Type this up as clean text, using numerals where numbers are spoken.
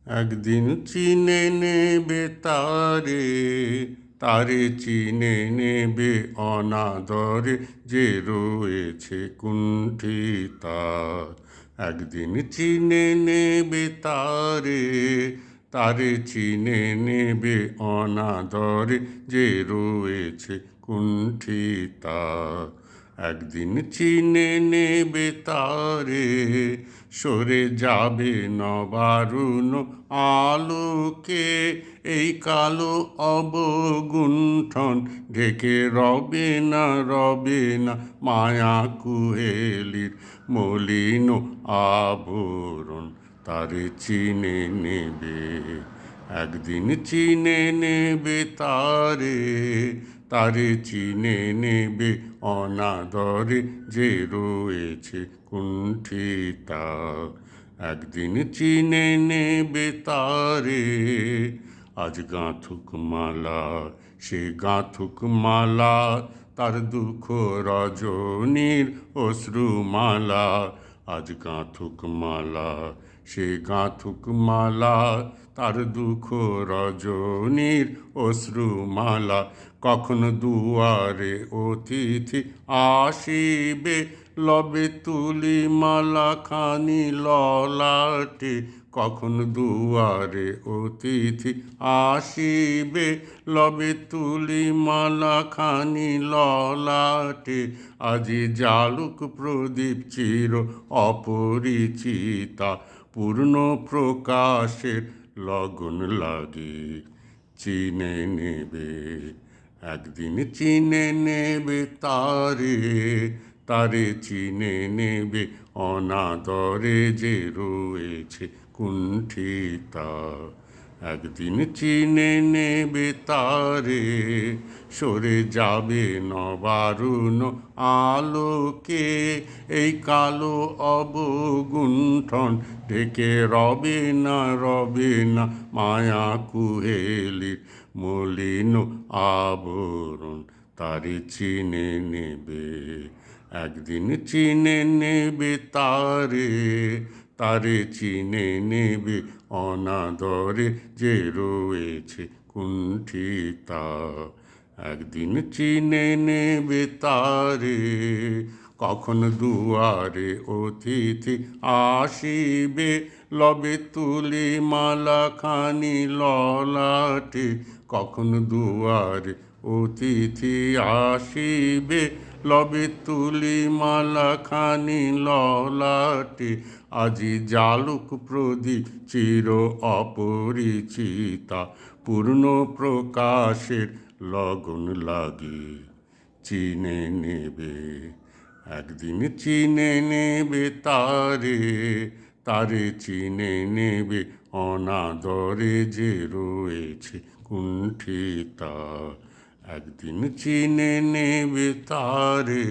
একদিন চিনে নেবে তারে, তারে চিনে নেবে অনাদরে যে রয়েছে কুণ্ঠিতা। একদিন চিনে নেবে তারে, তারে চিনে নেবে অনাদরে যে রয়েছে কুণ্ঠিতা। একদিন চিনে নেবে তারে, সরে যাবে নবারুণ আলোকে এই কালো অবগুণ্ঠন ঢেকে রবে না মায়া কুহেলির মলিন আবরণ। তারে চিনে নেবে, একদিন চিনে নেবে তারে, তারে চিনে নেবে অনাদরে যে রয়েছে কুণ্ঠিতা। একদিন চিনে নেবে তারে। আজ গাঁথুক মালা, সে গাঁথুক মালা, তার দুঃখ রজনীর অশ্রুমালা। আজ গাঁথুক মালা, সে গাঁথুক মালা, তার দুঃখ রজনীর অশ্রুমালা। কখন দুয়ারে অতিথি আসিবে, লবে তুলি মালা খানি ললাটে। কখন দুয়ারে অতিথি আসিবে, লবে তুলি মালা খানি ললাটে। আজি জালুক প্রদীপ চির অপরিচিতা, পূর্ণ প্রকাশের লগন লাগে চিনে নেবে। একদিন চিনে নেবে তারে, তারে চিনে নেবে অনাদরে যে রয়েছে কুণ্ঠিতা। একদিন চিনে নেবে তারে, সরে যাবে নবারুণ আলোকে এই কালো অবগুণ্ঠন ঢেকে রবে না মায়া কুহেলির মলিন আবরণ। তারে চিনে নেবে, একদিন চিনে নেবে তারে, তারে চিনে নেবে অনাদরে যে রয়েছে কুণ্ঠিতা। একদিন চিনে নেবে তারে। কখন দুয়ারে অতিথি আসিবে, লবে তুলি মালা খানি ললাটে। কখন দুয়ারে অতিথি আসিবে, লবে তুলি মালা খানি ললাটে। আজি জালুক প্রদীপ চির অপরিচিতা, পূর্ণ প্রকাশের লগন লাগে চিনে নেবে। একদিন চিনে নেবে তারে, তারে চিনে নেবে অনাদরে যে রয়েছে কুণ্ঠিতা। একদিন চিনে নেবে তারে।